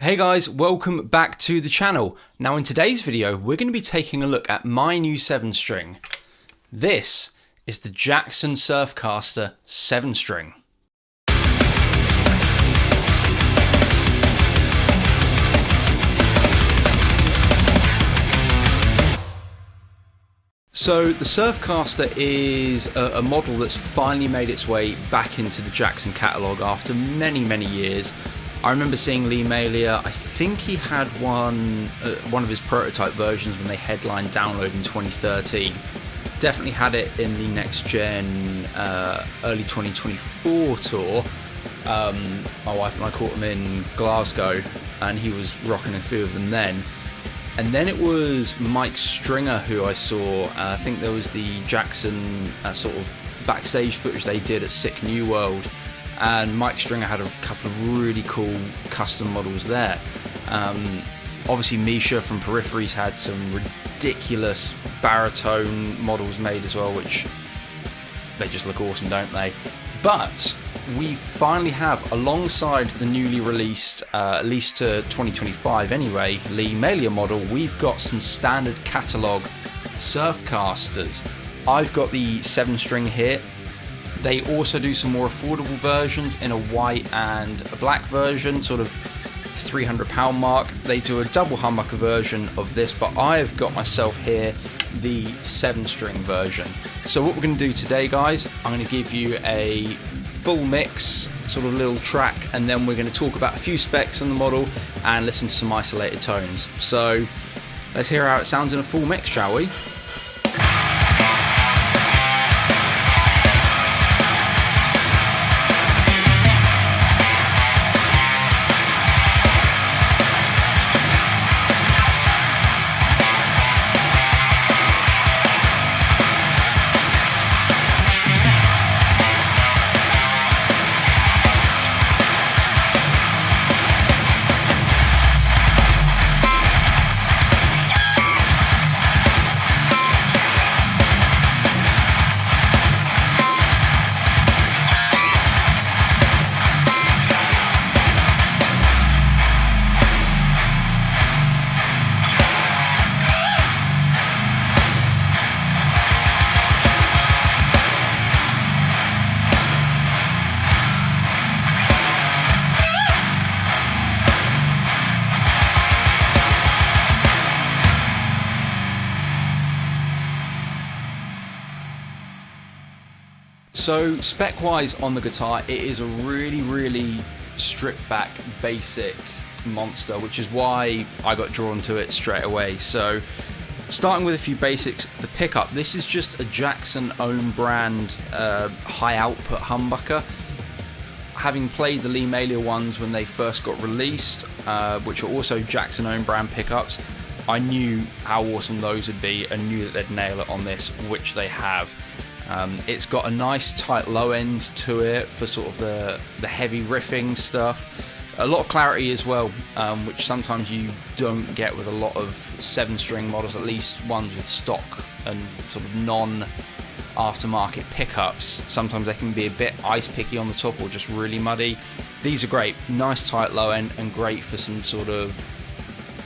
Hey guys, welcome back to the channel. Now in today's video, we're going to be taking a look at my new 7-string. This is the Jackson Surfcaster 7-string. So the Surfcaster is a model that's finally made its way back into the Jackson catalogue after many years. I remember seeing Lee Malia. I think he had one of his prototype versions when they headlined Download in 2013. Definitely had it in the next gen early 2024 tour. My wife and I caught him in Glasgow and he was rocking a few of them then. And then it was Mike Stringer who I saw. I think there was the Jackson sort of backstage footage they did at Sick New World. And Mike Stringer had a couple of really cool custom models there. Obviously Misha from Peripheries had some ridiculous baritone models made as well, which they just look awesome, don't they? But we finally have, alongside the newly released, at least to 2025 anyway, Lee Malia model, we've got some standard catalogue Surfcasters. I've got the 7-string here. They also do some more affordable versions in a white and a black version, sort of £300 mark. They do a double humbucker version of this, but I've got myself here the 7-string version. So what we're going to do today, guys, I'm going to give you a full mix, sort of little track, and then we're going to talk about a few specs on the model and listen to some isolated tones. So let's hear how it sounds in a full mix, shall we? So spec-wise on the guitar, it is a really stripped back basic monster, which is why I got drawn to it straight away. So starting with a few basics, the pickup, this is just a Jackson own brand high output humbucker. Having played the Lee Malia ones when they first got released, which are also Jackson own brand pickups, I knew how awesome those would be and knew that they'd nail it on this, which they have. It's got a nice tight low end to it for sort of the heavy riffing stuff. A lot of clarity as well, which sometimes you don't get with a lot of 7-string models, at least ones with stock and sort of non-aftermarket pickups. Sometimes they can be a bit ice picky on the top or just really muddy. These are great, nice tight low end and great for some sort of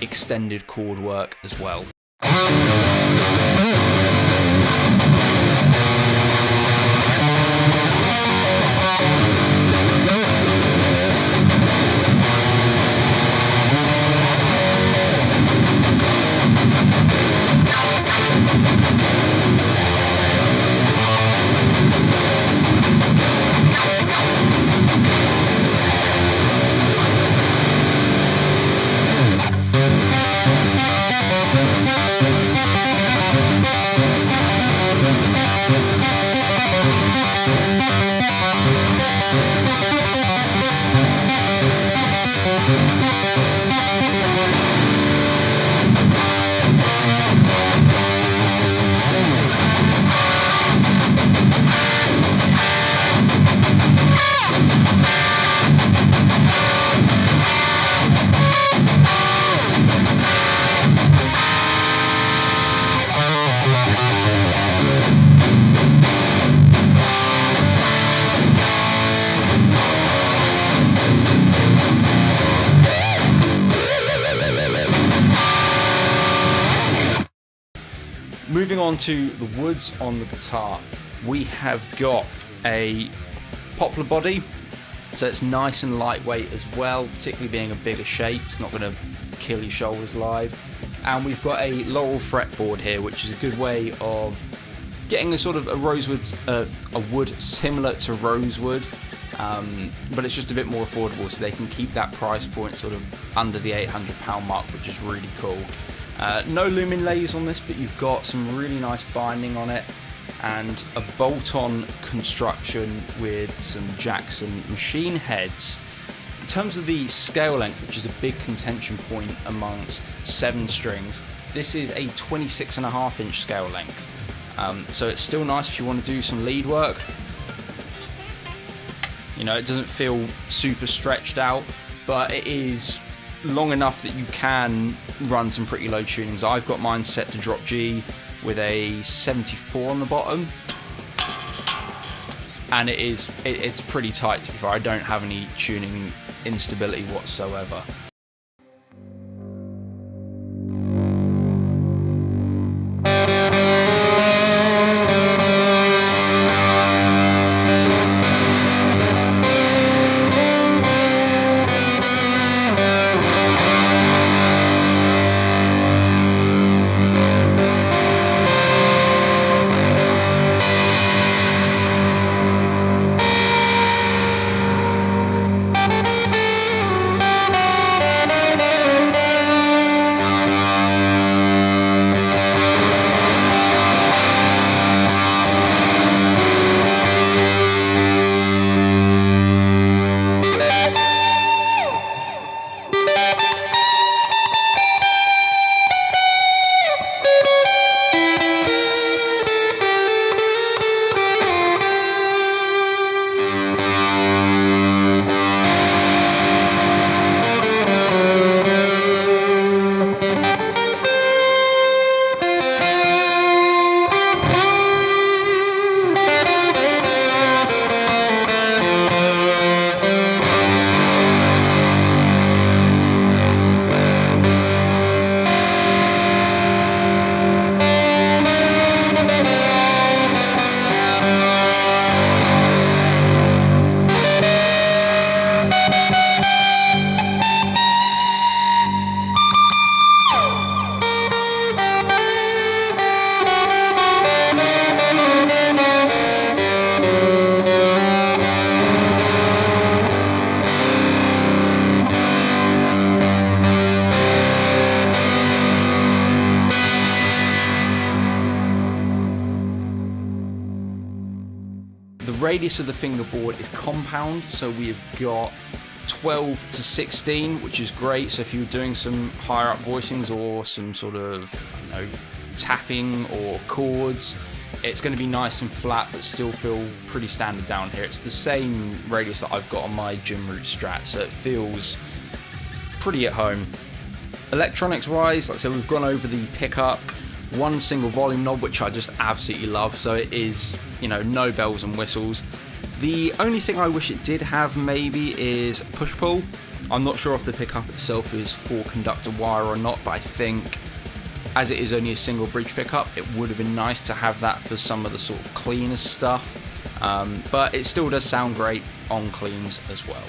extended chord work as well. Moving on to the woods on the guitar, we have got a poplar body, so it's nice and lightweight as well, particularly being a bigger shape. It's not going to kill your shoulders live. And we've got a laurel fretboard here, which is a good way of getting a sort of a rosewood, a wood similar to rosewood, but it's just a bit more affordable, so they can keep that price point sort of under the £800 mark, which is really cool. No lumen layers on this, but you've got some really nice binding on it, and a bolt-on construction with some Jackson machine heads. In terms of the scale length, which is a big contention point amongst 7 strings, this is a 26.5-inch scale length. So it's still nice if you want to do some lead work. You know, it doesn't feel super stretched out, but it is long enough that you can run some pretty low tunings. I've got mine set to drop G with a 74 on the bottom, and it's pretty tight, to be fair. I don't have any tuning instability whatsoever. The radius of the fingerboard is compound, so we've got 12 to 16, which is great. So if you're doing some higher up voicings or some sort of, I don't know, tapping or chords, it's going to be nice and flat but still feel pretty standard down here. It's the same radius that I've got on my Gym Root Strat, so it feels pretty at home. Electronics wise, like I said, we've gone over the pickup. One single volume knob, which I just absolutely love, so it is, you know, no bells and whistles. The only thing I wish it did have maybe is push-pull. I'm not sure if the pickup itself is 4-conductor wire or not, but I think as it is only a single bridge pickup, it would have been nice to have that for some of the sort of cleaner stuff, but it still does sound great on cleans as well.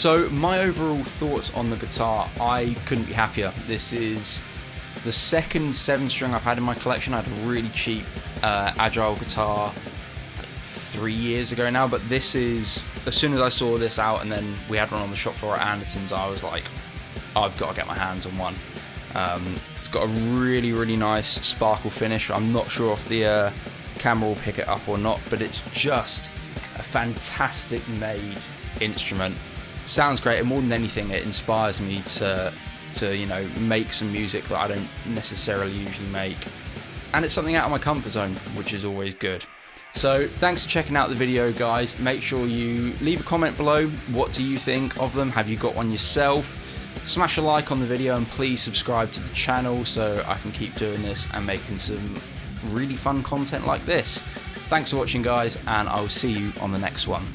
So my overall thoughts on the guitar, I couldn't be happier. This is the second 7-string I've had in my collection. I had a really cheap Agile guitar 3 years ago now, but this is, as soon as I saw this out and then we had one on the shop floor at Anderton's, I was like, I've got to get my hands on one. It's got a really, really nice sparkle finish. I'm not sure if the camera will pick it up or not, but it's just a fantastic made instrument. Sounds great, and more than anything, it inspires me to you know, make some music that I don't necessarily usually make. And it's something out of my comfort zone, which is always good. So thanks for checking out the video, guys. Make sure you leave a comment below. What do you think of them? Have you got one yourself? Smash a like on the video and please subscribe to the channel so I can keep doing this and making some really fun content like this. Thanks for watching, guys, and I'll see you on the next one.